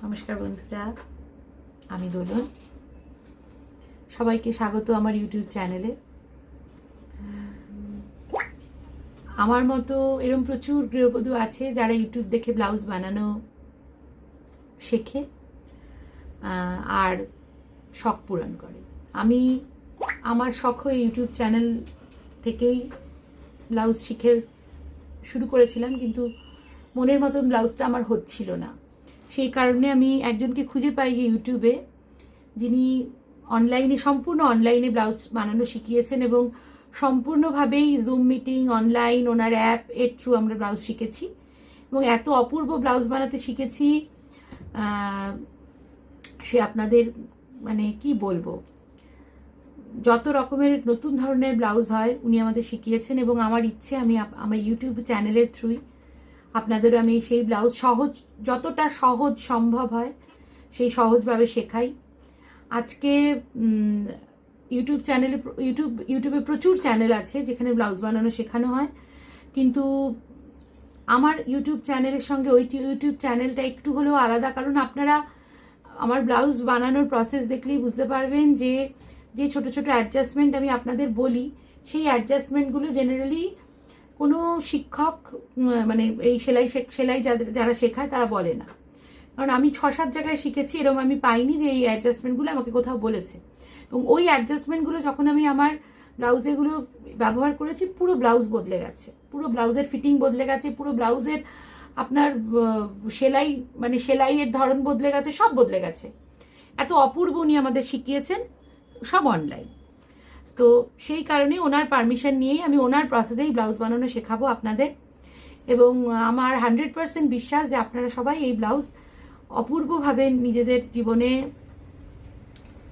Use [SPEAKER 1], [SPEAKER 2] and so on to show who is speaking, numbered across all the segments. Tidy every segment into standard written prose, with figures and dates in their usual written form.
[SPEAKER 1] নমস্কার বন্ধুরা, আমি দোলন। সবাইকে স্বাগত আমার ইউটিউব চ্যানেলে। আমার মতো এরকম প্রচুর গৃহবধূ আছে যারা ইউটিউব দেখে ব্লাউজ বানানো শেখে আর শখ পূরণ করে। আমি আমার শখ হয়ে ইউটিউব চ্যানেল থেকেই ব্লাউজ শিখে শুরু করেছিলাম, কিন্তু মনের মতন ব্লাউজটা আমার হচ্ছিল না। সেই কারণে আমি একজনকে খুঁজে পাই ইউটিউবে, যিনি সম্পূর্ণ অনলাইনে ব্লাউজ বানানো শিখিয়েছেন এবং সম্পূর্ণভাবেই জুম মিটিং, অনলাইন, ওনার অ্যাপ এর থ্রু আমরা ব্লাউজ শিখেছি এবং এত অপূর্ব ব্লাউজ বানাতে শিখেছি, সে আপনাদের মানে কি বলবো, যত রকমের নতুন ধরনের ব্লাউজ হয় উনি আমাদের শিখিয়েছেন এবং আমার ইচ্ছে আমি আমার ইউটিউব চ্যানেলের থ্রুই আপনাদেরও আমি সেই ব্লাউজ যতটা সহজ সম্ভব হয় সেই সহজভাবে শেখাই। আজকে ইউটিউবে প্রচুর চ্যানেল আছে যেখানে ব্লাউজ বানানো শেখানো হয়, কিন্তু আমার ইউটিউব চ্যানেলের সঙ্গে ওই ইউটিউব চ্যানেলটা একটু হলেও আলাদা। কারণ আপনারা আমার ব্লাউজ বানানোর প্রসেস দেখলেই বুঝতে পারবেন যে যে ছোট ছোট অ্যাডজাস্টমেন্ট আমি আপনাদের বলি, সেই অ্যাডজাস্টমেন্টগুলো জেনারেলি কোনো শিক্ষক মানে এই সেলাই যারা শেখায় তারা বলে না। কারণ আমি 6-7 জায়গায় শিখেছি, এরকম আমি পাইনি যে এই অ্যাডজাস্টমেন্টগুলো আমাকে কোথাও বলেছে। এবং ওই অ্যাডজাস্টমেন্টগুলো যখন আমি আমার ব্লাউজেগুলো ব্যবহার করেছি, পুরো ব্লাউজ বদলে গেছে, পুরো ব্লাউজের ফিটিং বদলে গেছে, পুরো ব্লাউজের আপনার সেলাইয়ের ধরন বদলে গেছে, সব বদলে গেছে। এত অপূর্ব উনি আমাদের শিখিয়েছেন, সব অনলাইন। তো সেই কারণে ওনার পারমিশন নিয়েই আমি ওনার প্রসেসেই ব্লাউজ বানানো শেখাবো আপনাদের। এবং আমার 100% বিশ্বাস যে আপনারা সবাই এই ব্লাউজ অপূর্বভাবে নিজেদের জীবনে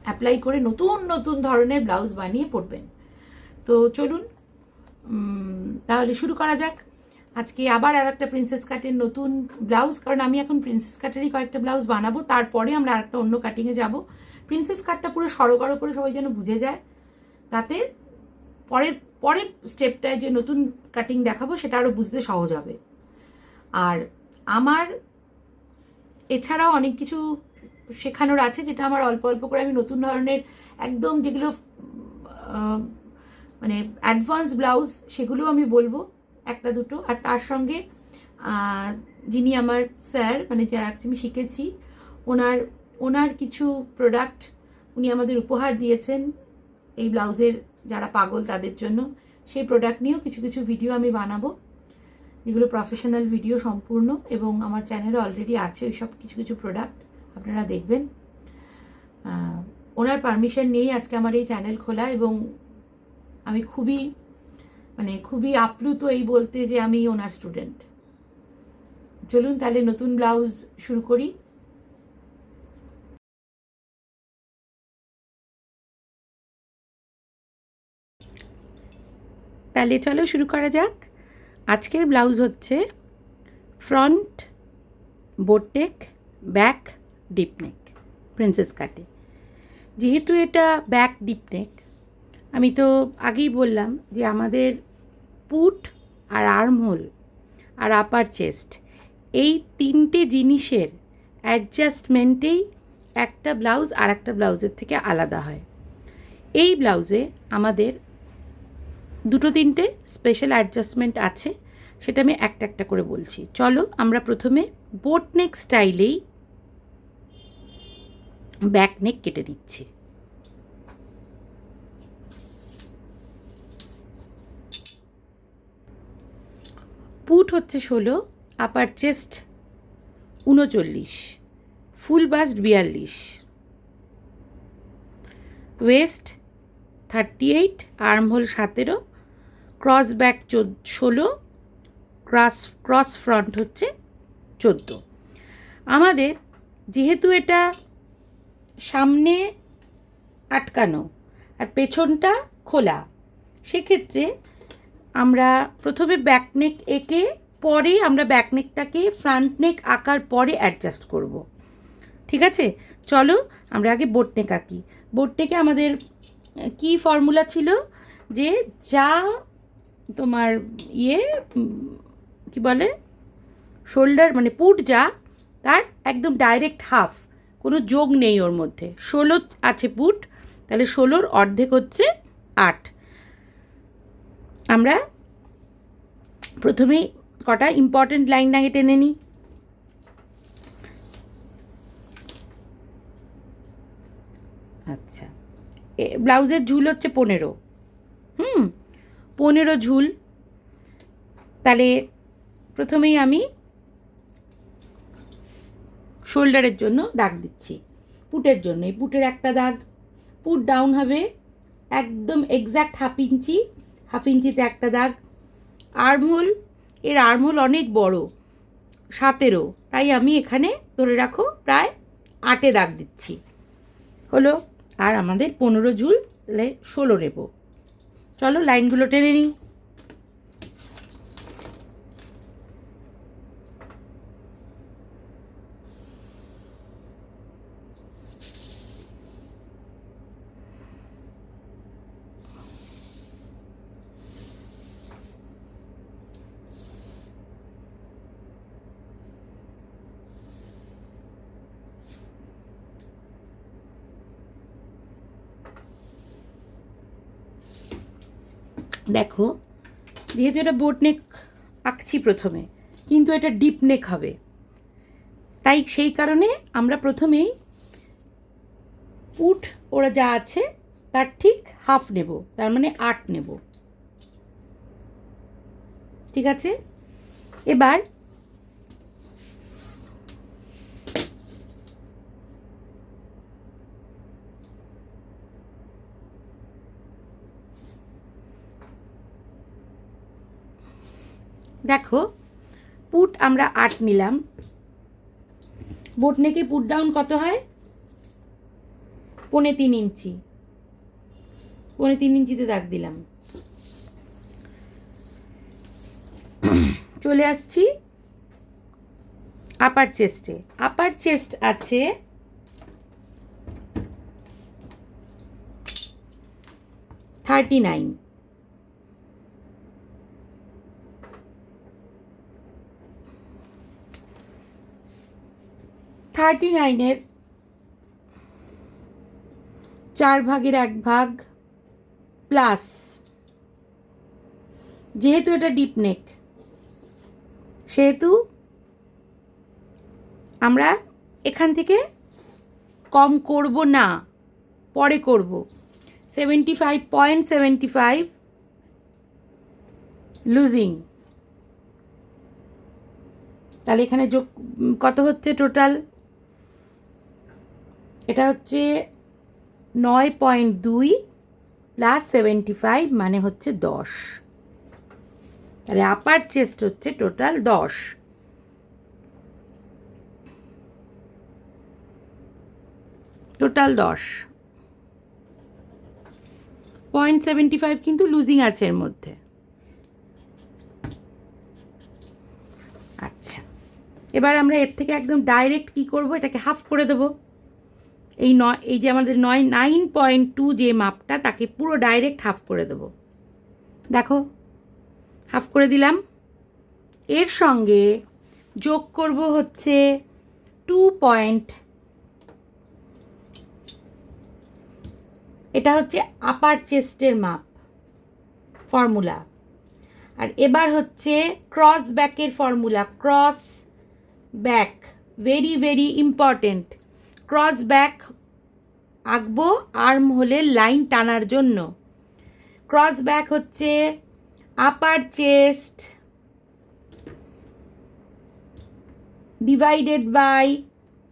[SPEAKER 1] অ্যাপ্লাই করে নতুন নতুন ধরনের ব্লাউজ বানিয়ে পরবেন। তো চলুন তাহলে শুরু করা যাক। আজকে আবার আর একটা প্রিন্সেস কাটের নতুন ব্লাউজ, কারণ আমি এখন প্রিন্সেস কাটেরই কয়েকটা ব্লাউজ বানাবো, তারপরে আমরা আরেকটা অন্য কাটিংয়ে যাব। প্রিন্সেস কাটটা পুরো সরগড় করে সবাই যেন বুঝে যায়, তাতে পরের স্টেপটায় যে নতুন কাটিং দেখাবো সেটা আরও বুঝতে সহজ হবে। আর আমার এছাড়াও অনেক কিছু শেখানোর আছে, যেটা আমার অল্প অল্প করে আমি নতুন ধরনের একদম যেগুলো মানে অ্যাডভান্স ব্লাউজ সেগুলো আমি বলবো একটা দুটো। আর তার সঙ্গে যিনি আমার স্যার, মানে যারা আমি শিখেছি, ওনার কিছু প্রোডাক্ট উনি আমাদের উপহার দিয়েছেন এই ব্লাউজের যারা পাগল তাদের জন্য। সেই প্রোডাক্ট নিয়েও কিছু কিছু ভিডিও আমি বানাবো, যেগুলো প্রফেশনাল ভিডিও সম্পূর্ণ, এবং আমার চ্যানেলে অলরেডি আছে ওই সব কিছু কিছু প্রোডাক্ট, আপনারা দেখবেন। ওনার পারমিশন নিয়েই আজকে আমার এই চ্যানেল খোলা, এবং আমি খুবই আপ্লুত এই বলতে যে আমি ওনার স্টুডেন্ট। চলুন তাহলে নতুন ব্লাউজ শুরু করি। তাহলে চলো শুরু করা যাক। আজকের ব্লাউজ হচ্ছে front boat neck, back deep neck, princess কাটে। যেহেতু এটা ব্যাক ডিপনেক, আমি তো আগেই বললাম যে আমাদের পুট আর আর্মহোল আর আপার চেস্ট, এই তিনটে জিনিসের অ্যাডজাস্টমেন্টেই একটা ব্লাউজ আর একটা ব্লাউজের থেকে আলাদা হয়। এই ব্লাউজে আমাদের দুটো তিনটে স্পেশাল অ্যাডজাস্টমেন্ট আছে, সেটা আমি একটা একটা করে বলছি। চলো আমরা প্রথমে বোটনেক স্টাইলেই ব্যাক নেক কেটে দিচ্ছি। পুট হচ্ছে 16, upper chest 39, full bust 42, waist 38, armhole 17, cross back 16, cross front হচ্ছে 14। আমাদের যেহেতু এটা সামনে আটকানো আর পেছনটা খোলা, সেক্ষেত্রে আমরা প্রথমে ব্যাকনেক এঁকে পরে আমরা ব্যাকনেকটাকে ফ্রন্ট নেক আঁকার পরে অ্যাডজাস্ট করব। ঠিক আছে, চলো আমরা আগে বোটনেক আঁকি। বোটনেকে আমাদের কি ফর্মুলা ছিল, যে যা তোমার কি বলে, শোল্ডার মানে পুট যা, তার একদম ডাইরেক্ট হাফ, কোনো যোগ নেই ওর মধ্যে। 16 আছে পুট, তাহলে 16-র অর্ধেক হচ্ছে 8। আমরা প্রথমেই কটা ইম্পর্টেন্ট লাইন আগে টেনে নিই। আচ্ছা, ব্লাউজের ঝুল হচ্ছে 15, 15 ঝুল। তাহলে প্রথমেই আমি শোল্ডারের জন্য দাগ দিচ্ছি, পুটের জন্য। এই পুটের একটা দাগ, পুট ডাউন হবে একদম এক্স্যাক্ট হাফ ইঞ্চিতে একটা দাগ। আর্মহোল, এর আর্মহোল অনেক বড়, 17, তাই আমি এখানে ধরে রাখো প্রায় 8 দাগ দিচ্ছি, হলো। আর আমাদের 15 ঝুল, তাহলে 16 নেব। চলো লাইনগুলো টেনে নিই। দেখো, যেহেতু এটা বোট নেক আঁকছি প্রথমে, কিন্তু এটা ডিপ নেক হবে, তাই সেই কারণে আমরা প্রথমেই পুট ওরা যা আছে তার ঠিক হাফ নেব, তার মানে 8 নেব, ঠিক আছে। এবার দেখো, পুট আমরা 8 নিলাম। বোট নেকে পুট ডাউন কত হয়? 3.25 ইঞ্চি, 3.25 ইঞ্চিতে দাগ দিলাম। চলে আসছি আপার চেস্টে। আপার চেস্ট আছে 39, 39-এর 4 ভাগের 1 ভাগ প্লাস, যেহেতু এটা ডিপ নেক সেহেতু আমরা এখান থেকে কম করব না, পরে করব। 75.75 লুজিং। তাহলে এখানে যোগ কত হচ্ছে টোটাল? এটা হচ্ছে 9.2 প্লাস 75 মানে হচ্ছে 10। তাহলে আপার চেস্ট হচ্ছে টোটাল 10। টোটাল 10, 0.75 কিন্তু লুজিং আছে এর মধ্যে। আচ্ছা, এবার আমরা এর থেকে একদম ডাইরেক্ট কি করব, এটাকে হাফ করে দেব। এই যে আমাদের 9.2 যে মাপটা, তাকে পুরো ডাইরেক্ট হাফ করে দেব। দেখো, হাফ করে দিলাম। এর সঙ্গে যোগ করব হচ্ছে 2 পয়েন্ট, এটা হচ্ছে আপার চেস্টের মাপ ফর্মুলা। আর এবার হচ্ছে ক্রস ব্যাকের formula. Cross back very very important. Cross back আঁকবো আর্ম হোলের লাইন টানার জন্য। ক্রস ব্যাক হচ্ছে upper chest divided by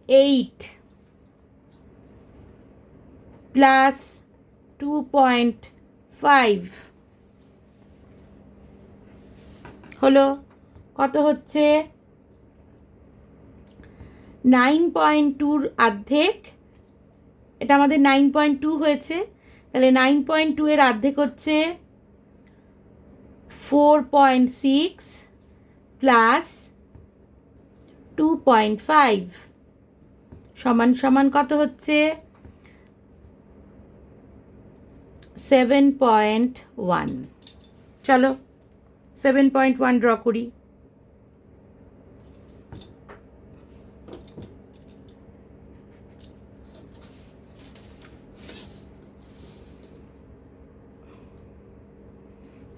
[SPEAKER 1] 8 plus 2.5 হলো। কত হচ্ছে? 9.2-র অর্ধেক, এটা আমাদের 9.2 হয়েছে, তাহলে 9.2-এর অর্ধেক হচ্ছে 4.6 প্লাস 2.5 সমান সমান কত হচ্ছে? 7.1। চলো 7.1 ড্র করি।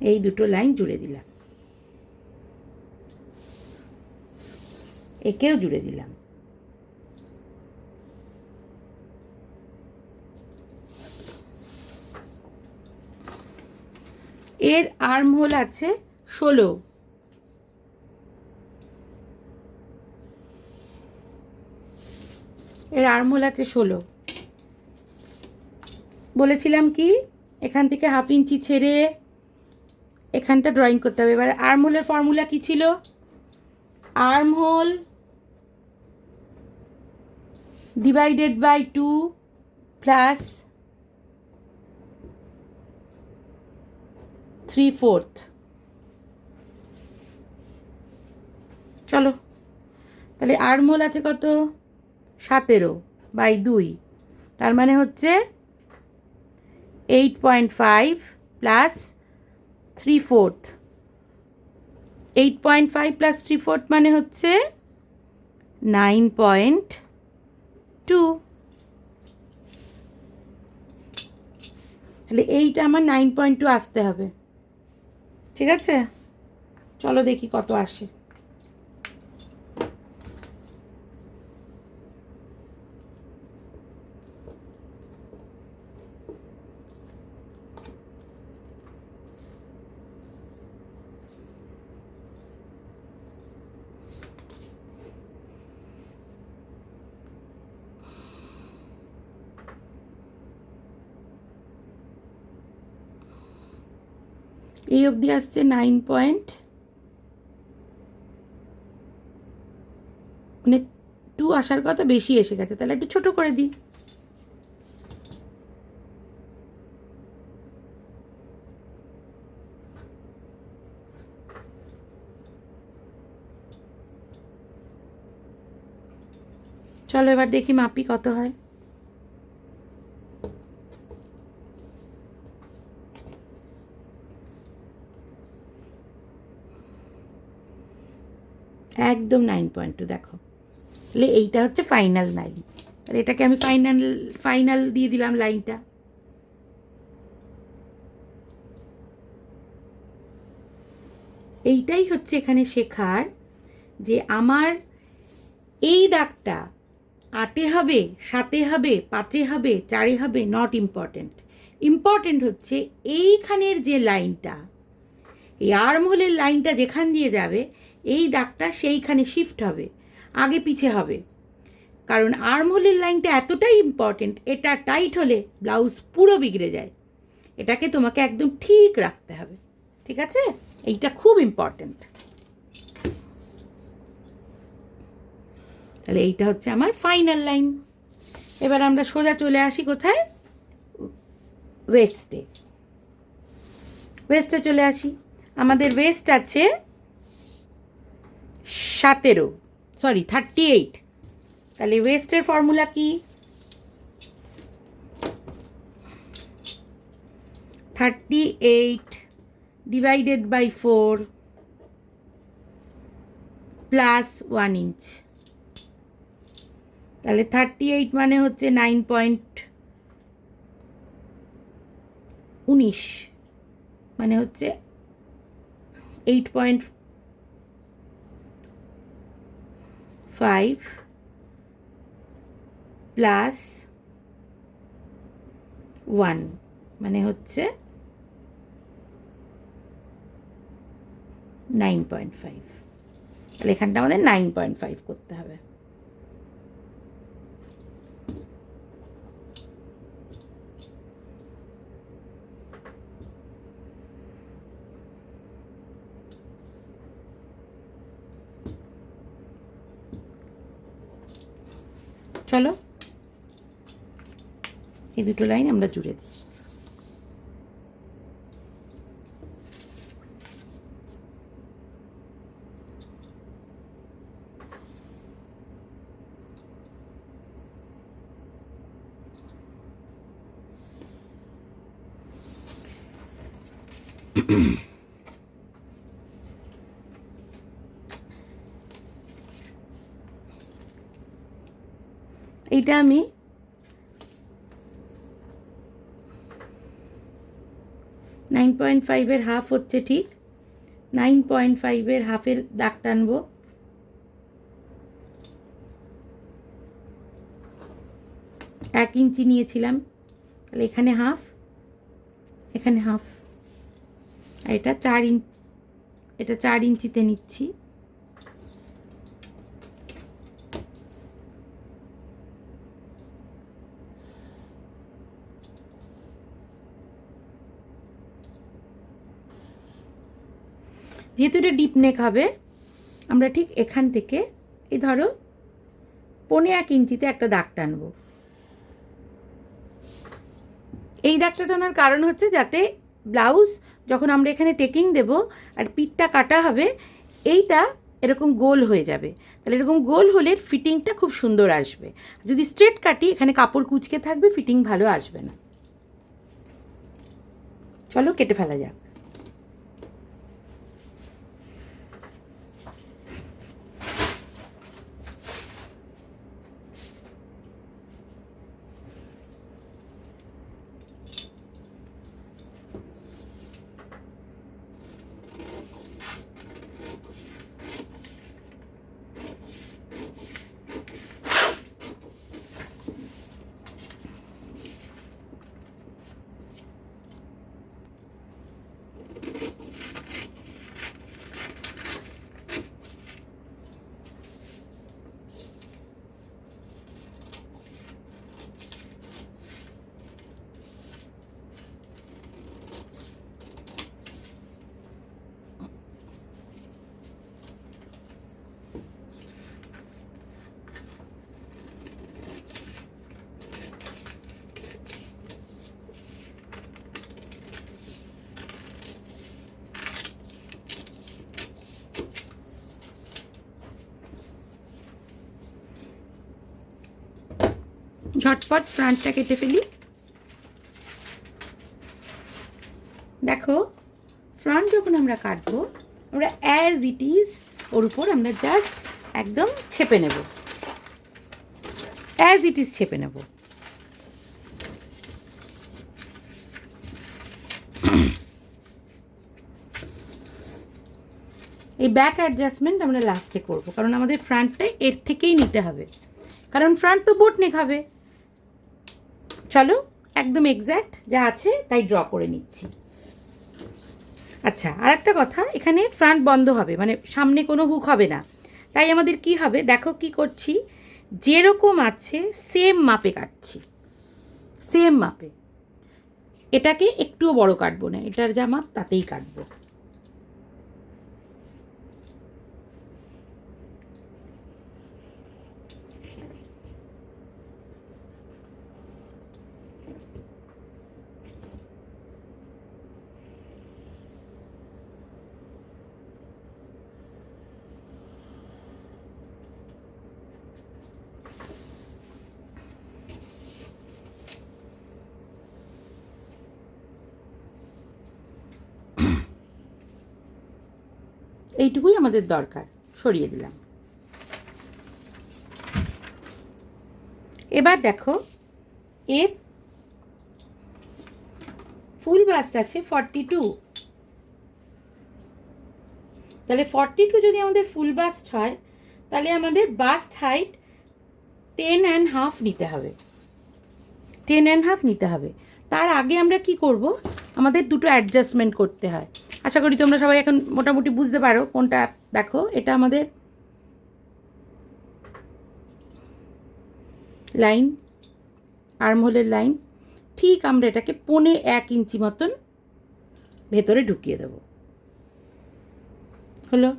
[SPEAKER 1] এই দুটো লাইন জুড়ে দিলাম, একেও জুড়ে দিলাম। এর আর্ম হোল আছে 16, এর আর্ম হোল আছে 16। বলেছিলাম কি এখান থেকে 1/2 ইঞ্চি ছেড়ে এখানটা ড্রয়িং করতে হবে। এবার আর্ম হোলের ফর্মুলা কি ছিল? Arm hole divided by 2 plus 3/4। চলো তাহলে আর্ম হোল আছে কত? 17/2, তার মানে হচ্ছে 8.5 প্লাস 3/4। 8.5 প্লাস 3/4 মানে হচ্ছে 9.2। তাহলে এইটা আমার 9.2 আসতে হবে। ঠিক আছে, চলো দেখি কত আসে। এই অবধি আসছে 9.2 আসার কথা, বেশি এসে গেছে, তাহলে একটু ছোট করে দিই। চলো এবার দেখি মাপি কত হয়। একদম 9.2। দেখো, তাহলে এইটা হচ্ছে ফাইনাল লাইন। তাহলে এটাকে আমি ফাইনাল দিয়ে দিলাম লাইনটা। এইটাই হচ্ছে এখানে শেখার, যে আমার এই দাগটা 8-এ হবে, 7-এ হবে, 5-এ হবে, 4-এ হবে, নট ইম্পর্টেন্ট। ইম্পর্টেন্ট হচ্ছে এইখানের যে লাইনটা, এই আর্ম হোলের লাইনটা যেখান দিয়ে যাবে, এই দাগটা সেইখানে শিফট হবে, আগে পিছে হবে। কারণ আর্ম হোলের লাইনটা এতটাই ইম্পর্টেন্ট, এটা টাইট হলে ব্লাউজ পুরো বিগড়ে যায়। এটাকে তোমাকে একদম ঠিক রাখতে হবে। ঠিক আছে, এইটা খুব ইম্পর্টেন্ট। তাহলে এইটা হচ্ছে আমার ফাইনাল লাইন। এবার আমরা সোজা চলে আসি কোথায়? ওয়েস্টে। ওয়েস্টে চলে আসি। আমাদের ওয়েস্ট আছে 38। তাহলে ওয়েস্টের ফর্মুলা কি? 38 ডিভাইডেড বাই 4 প্লাস 1 ইঞ্চ। তাহলে 38 মানে হচ্ছে 9.19, মানে হচ্ছে 8.5 প্লাস 1 মানে হচ্ছে 9.5। তাহলে এখানটা আমাদের 9.5 করতে হবে। চলো এই দুটো লাইন আমরা জুড়ে দিই। এইটা আমি 9.5-এর হাফ হচ্ছে ঠিক, 9.5-এর হাফের দাগ টানবো। এক ইঞ্চি নিয়েছিলাম, তাহলে এখানে হাফ, এখানে হাফ, আর এটা 4 ইঞ্চি, এটা 4 ইঞ্চিতে নিচ্ছি। যেহেতু এটা ডিপ নেক হবে, আমরা ঠিক এখান থেকে এই ধরো 1.25 ইঞ্চিতে একটা দাগ টানবো। এই দাগটা টানার কারণ হচ্ছে যাতে ব্লাউজ যখন আমরা এখানে টেকিং দেব আর পিঠটা কাটা হবে, এইটা এরকম গোল হয়ে যাবে। তাহলে এরকম গোল হলে ফিটিংটা খুব সুন্দর আসবে। যদি স্ট্রেট কাটি, এখানে কাপড় কুঁচকে থাকবে, ফিটিং ভালো আসবে না। চলো কেটে ফেলা যাক। ঝটপট ফ্রন্টটা কেটে ফেলি। দেখো, ফ্রন্ট যখন আমরা কাটবো, আমরা অ্যাজ ইট ইজ ওর উপর আমরা জাস্ট একদম ছেপে নেব, অ্যাজ ইট ইজ ছেপে নেব। এই ব্যাক অ্যাডজাস্টমেন্ট আমরা লাস্টে করব, কারণ আমাদের ফ্রন্টটা এর থেকেই নিতে হবে, কারণ ফ্রন্ট তো বোট নেক হবে। চলো একদম এক্স্যাক্ট যা আছে তাই ড্র করে নিচ্ছি। আচ্ছা, আর একটা কথা, এখানে ফ্রন্ট বন্ধ হবে, মানে সামনে কোনো হুক হবে না। তাই আমাদের কি হবে, দেখো কি করছি, যেরকম আছে সেম মাপে কাটছি, সেম মাপে। এটাকে একটুও বড় কাটবো না, এটার যা মাপ তাতেই কাটবো। এইটুকুই আমাদের দরকার, সরিয়ে দিলাম। এবার দেখো, এর ফুল বাস্ট আছে 42, তাহলে 42 যদি আমাদের ফুল বাস্ট হয়, তাহলে আমাদের বাস্ট হাইট 10.5 নিতে হবে, 10.5 নিতে হবে। তার আগে আমরা কি করব, আমাদের দুটো অ্যাডজাস্টমেন্ট করতে হয়। আশা করি তোমরা সবাই এখন মোটামুটি বুঝতে পারো কোনটা। দেখো, এটা আমাদের লাইন, আর্মহোলের লাইন, ঠিক আমরা এটাকে 1.25 ইঞ্চি মতন ভেতরে ঢুকিয়ে দেব। হলো।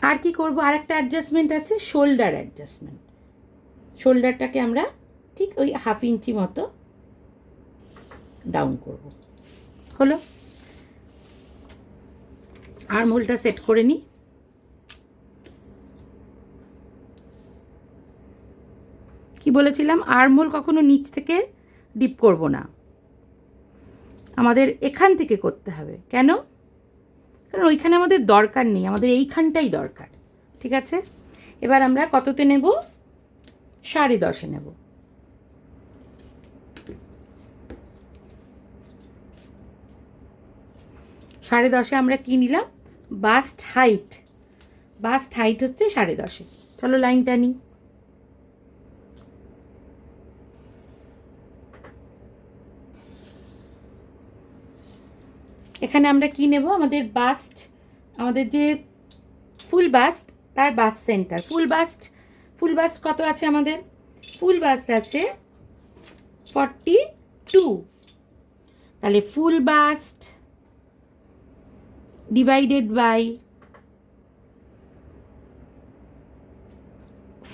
[SPEAKER 1] আর কি করব, আর একটা অ্যাডজাস্টমেন্ট আছে, শোল্ডার অ্যাডজাস্টমেন্ট। শোল্ডারটাকে আমরা ঠিক ওই 1/2 ইঞ্চি মতো ডাউন করব। হলো। আর্মহোলটা সেট করে নিই। কি বলেছিলাম, আর্মহোল কখনো নিচ থেকে ডিপ করব না, আমাদের এখান থেকে করতে হবে। কেন? কারণ ওইখানে আমাদের দরকার নেই, আমাদের এইখানটাই দরকার। ঠিক আছে, এবার আমরা কততে নেব, 10.5 নেব। 10.5 আমরা কি নিলাম, বাস্ট হাইট। বাস্ট হাইট হচ্ছে 10.5। চলো লাইনটা নিই। এখানে আমরা কি নেব, আমাদের বাস্ট, আমাদের যে ফুল বাস্ট তার বাস্ট সেন্টার। ফুল বাস্ট কত আছে আমাদের, ফুল বাস্ট আছে 42। তাহলে full bust divided by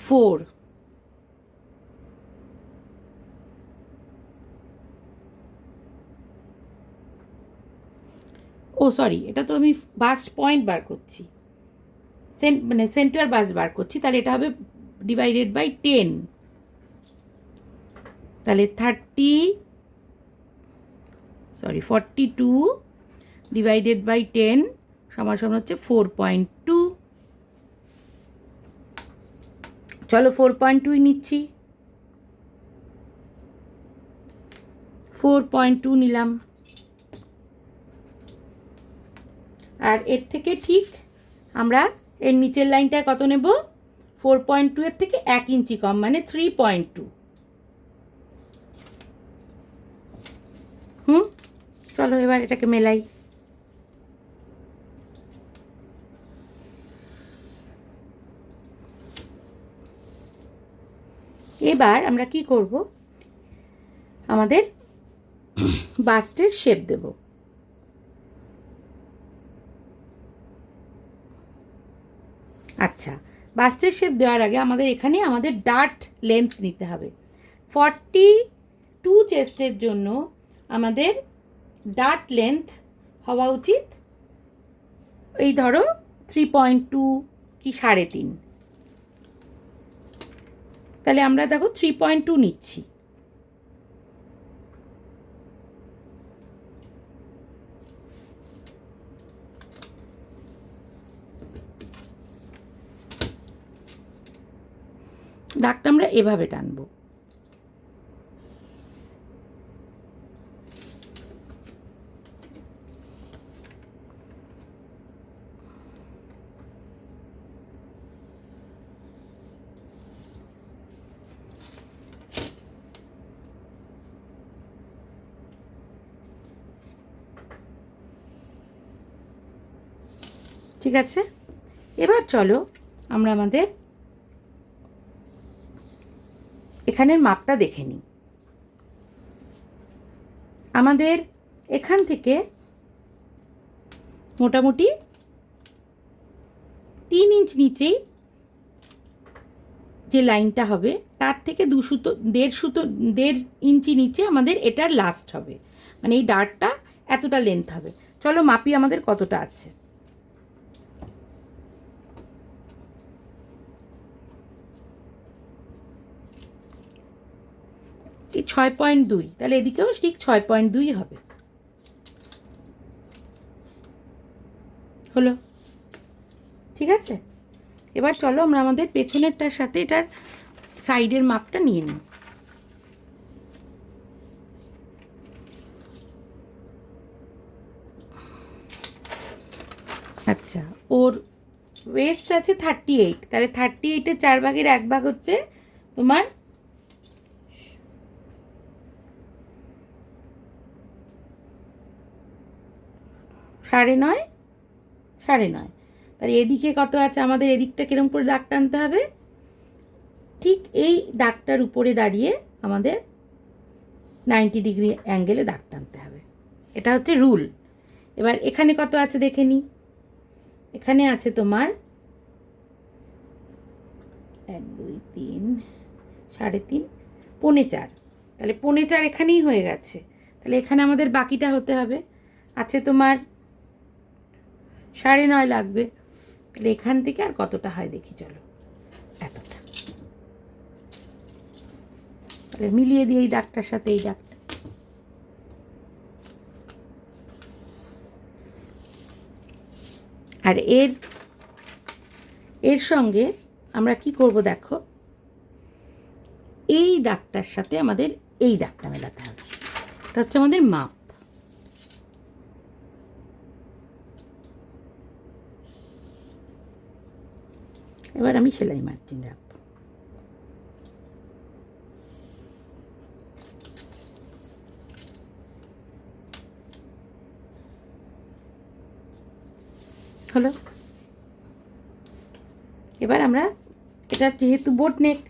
[SPEAKER 1] 4, oh sorry, এটা তো আমি বাস্ট পয়েন্ট বার করছি, মানে সেন্টার বাস বার করছি, তাহলে এটা হবে ডিভাইডেড বাই 10। তাহলে 42 ডিভাইডেড বাই 10 সমান সমান হচ্ছে 4.2। চলো 4.2 নিচ্ছি, 4.2 নিলাম। আর এর থেকে ঠিক আমরা এর নিচের লাইনটায় কত নেব, 4.2 এর থেকে 1 ইঞ্চি কম, মানে 3.2। চলো এবার এটাকে মেলাই। এবার আমরা কি করব, আমাদের বাস্টের শেপ দেব। আচ্ছা, বাস্টের শেপ দেওয়ার আগে আমাদের এখানে আমাদের ডার্ট লেন্থ নিতে হবে। 42 চেস্টের জন্য আমাদের ডার্ট লেন্থ হওয়া উচিত এই ধরো 3.2 কি 3.5। তাহলে আমরা দেখো 3.2 নিচ্ছি। দাগটা আমরা এভাবে টানবো। ঠিক আছে, এবার চলো আমরা আমাদের এখানের মাপটা দেখে নিই। আমাদের এখান থেকে মোটামুটি 3 ইঞ্চ নিচেই যে লাইনটা হবে তার থেকে 1.5 ইঞ্চি নিচে আমাদের এটার লাস্ট হবে, মানে এই ডার্টটা এতটা লেন্থ হবে। চলো মাপি আমাদের কতটা আছে। এই 6.2, তাহলে এদিকেও ঠিক 6.2 হবে। হলো, ঠিক আছে। এবার চলো আমরা আমাদের পেছনেরটার সাথে এটার সাইডের মাপটা নিয়ে নিই। আচ্ছা, ওর ওয়েস্ট আছে 38, তাহলে 38-এর 4 ভাগের 1 ভাগ হচ্ছে তোমার 9.5, 9.5। তাহলে এদিকে কত আছে আমাদের, এদিকটা কিরম করে দাগ টানতে হবে, ঠিক এই দাগটার উপরে দাঁড়িয়ে আমাদের 90 ডিগ্রি অ্যাঙ্গেলে দাগ টানতে হবে, এটা হচ্ছে রুল। এবার এখানে কত আছে দেখে নিই। এখানে আছে তোমার 1 2 3 3.5 4.5, তাহলে 4.5 এখানেই হয়ে গেছে। তাহলে এখানে আমাদের বাকিটা হতে হবে, আছে তোমার 9.5 লাগবে। তাহলে এখান থেকে আর কতটা হয় দেখি, চলো এতটা। তাহলে মিলিয়ে দিই এই দাগটার সাথে এই দাগটা। আর এর সঙ্গে আমরা কি করব দেখো, এই দাগটার সাথে আমাদের এই দাগটা মেলাতে হবে, এটা হচ্ছে আমাদের মাপ। এবার আমি সেলাই মার্জিন রাখবো। হলো। এবার আমরা এটা যেহেতু বোট নেক,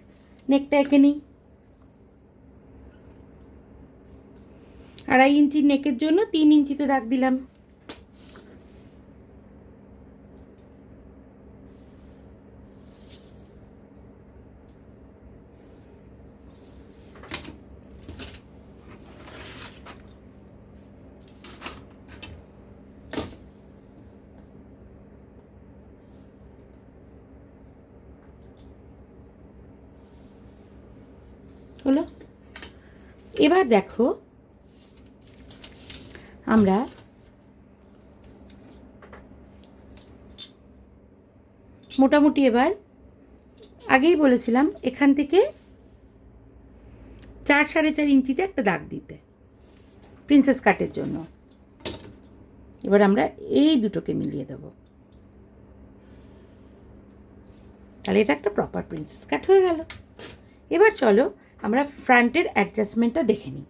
[SPEAKER 1] নেকটা এঁকে নিই। 2.5 ইঞ্চি নেকের জন্য 3 ইঞ্চিতে দাগ দিলাম। হলো। এবার দেখো আমরা মোটামুটি এবার আগেই বলেছিলাম এখান থেকে 4-4.5 ইঞ্চিতে একটা দাগ দিতে প্রিন্সেস কাটের জন্য। এবার আমরা এই দুটোকে মিলিয়ে দেব, তাহলে এটা একটা প্রপার প্রিন্সেস কাট হয়ে গেল। এবার চলো আমরা ফ্রন্টের অ্যাডজাস্টমেন্টটা দেখে নিই।